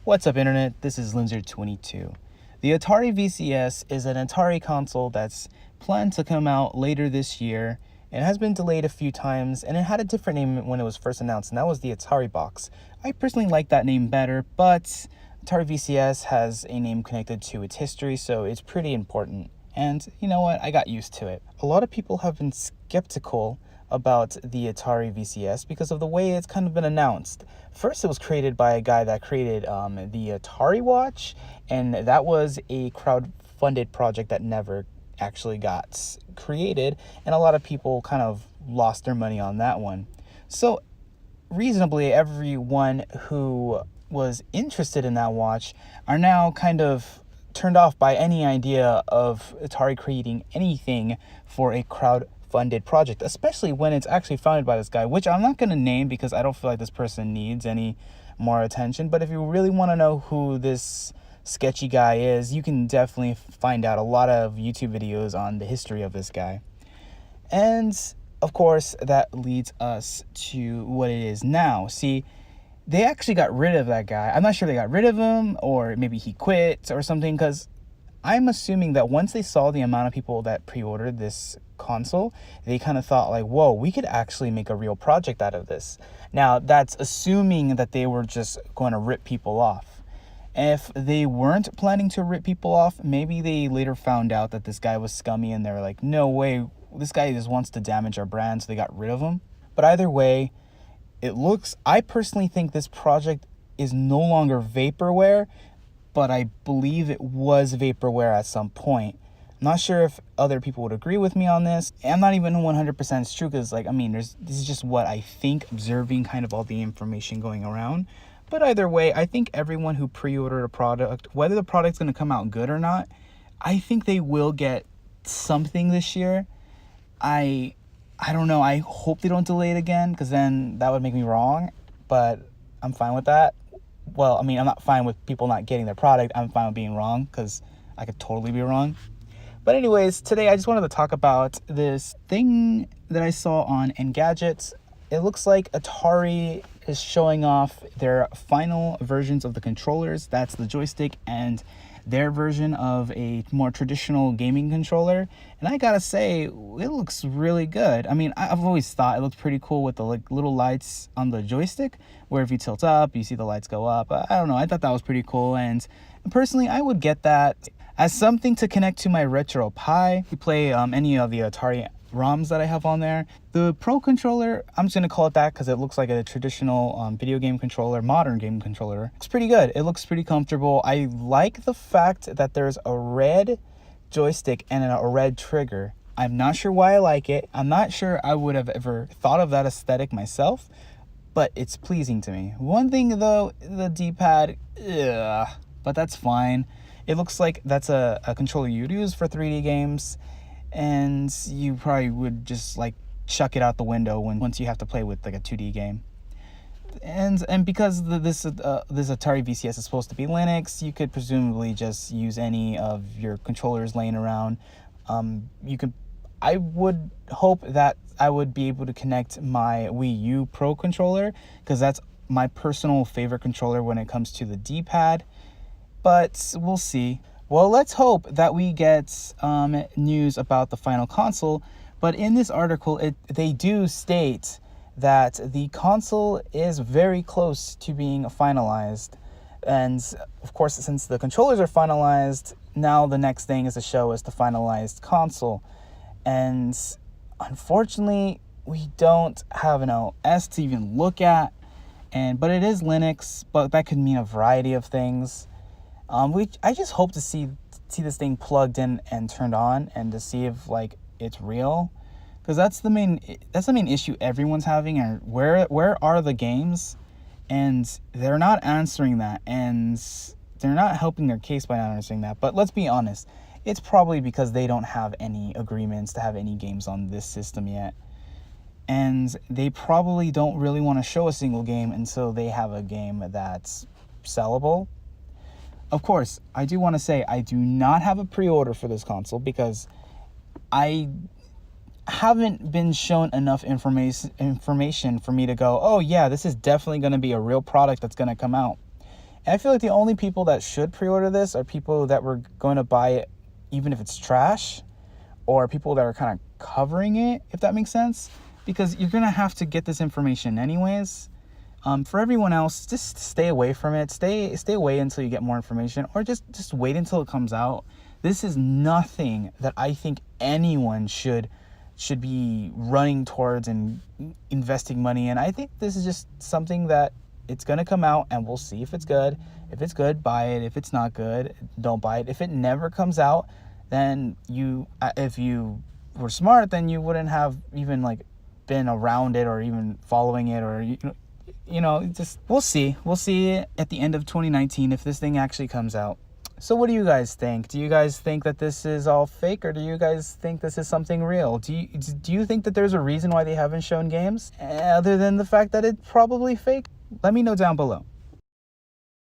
What's up, Internet? This is Linzer22. The Atari VCS is an Atari console that's planned to come out later this year. It has been delayed a few times, and it had a different name when it was first announced, and that was the Atari Box. I personally like that name better, but Atari VCS has a name connected to its history, so it's pretty important. And you know what? I got used to it. A lot of people have been skeptical about the Atari VCS because of the way it's kind of been announced. First, it was created by a guy that created the Atari Watch, and that was a crowd-funded project that never actually got created, and a lot of people kind of lost their money on that one. So reasonably, everyone who was interested in that watch are now kind of turned off by any idea of Atari creating anything for a crowd-funded project, especially when it's actually founded by this guy, which I'm not going to name because I don't feel like this person needs any more attention. But if you really want to know who this sketchy guy is, you can definitely find out a lot of YouTube videos on the history of this guy. And of course, that leads us to what it is now. See, they actually got rid of that guy. I'm not sure they got rid of him, or maybe he quit or something, because I'm assuming that once they saw the amount of people that pre-ordered this console, they kind of thought like, whoa, we could actually make a real project out of this. Now, that's assuming that they were just going to rip people off. If they weren't planning to rip people off, maybe they later found out that this guy was scummy and they were like, no way, this guy just wants to damage our brand, so they got rid of him. But either way, I personally think this project is no longer vaporware, but I believe it was vaporware at some point. I'm not sure if other people would agree with me on this. I'm not even 100% true because, this is just what I think, observing kind of all the information going around. But either way, I think everyone who pre-ordered a product, whether the product's going to come out good or not, I think they will get something this year. I don't know. I hope they don't delay it again, because then that would make me wrong. But I'm fine with that. Well, I'm not fine with people not getting their product. I'm fine with being wrong, because I could totally be wrong. But anyways, today I just wanted to talk about this thing that I saw on Engadget. It looks like Atari is showing off their final versions of the controllers. That's the joystick and their version of a more traditional gaming controller. And I gotta say, it looks really good. I've always thought it looked pretty cool with the little lights on the joystick, where if you tilt up, you see the lights go up. I don't know, I thought that was pretty cool. And personally, I would get that as something to connect to my Retro Pi to play any of the Atari ROMs that I have on there. The Pro controller, I'm just gonna call it that because it looks like a traditional video game controller, modern game controller. It's pretty good. It looks pretty comfortable. I like the fact that there's a red joystick and a red trigger. I'm not sure why I like it. I'm not sure I would have ever thought of that aesthetic myself, but it's pleasing to me. One thing though, the D-pad, but that's fine. It looks like that's a controller you'd use for 3D games, and you probably would just chuck it out the window once you have to play with a 2D game. And because this Atari VCS is supposed to be Linux, you could presumably just use any of your controllers laying around. I would hope that I would be able to connect my Wii U Pro controller, because that's my personal favorite controller when it comes to the D-pad. But we'll see. Well, let's hope that we get news about the final console. But in this article, they do state that the console is very close to being finalized. And of course, since the controllers are finalized, now the next thing is to show us the finalized console. And unfortunately, we don't have an OS to even look at. But it is Linux, but that could mean a variety of things. I just hope to see this thing plugged in and turned on, and to see if it's real, because that's the main issue everyone's having. And where are the games? And they're not answering that, and they're not helping their case by not answering that. But let's be honest, it's probably because they don't have any agreements to have any games on this system yet, and they probably don't really want to show a single game until they have a game that's sellable. Of course, I do want to say I do not have a pre-order for this console, because I haven't been shown enough information for me to go, oh yeah, this is definitely going to be a real product that's going to come out. And I feel like the only people that should pre-order this are people that were going to buy it even if it's trash, or people that are kind of covering it, if that makes sense, because you're going to have to get this information anyways. For everyone else, just stay away from it. Stay away until you get more information, or just wait until it comes out. This is nothing that I think anyone should be running towards and investing money in. I think this is just something that it's going to come out, and we'll see if it's good. If it's good, buy it. If it's not good, don't buy it. If it never comes out, then if you were smart, then you wouldn't have even like been around it or even following it, or just we'll see at the end of 2019 if this thing actually comes out. So what do you guys think? Do you guys think that this is all fake, or do you guys think this is something real? Do you think that there's a reason why they haven't shown games other than the fact that it's probably fake? Let me know down below.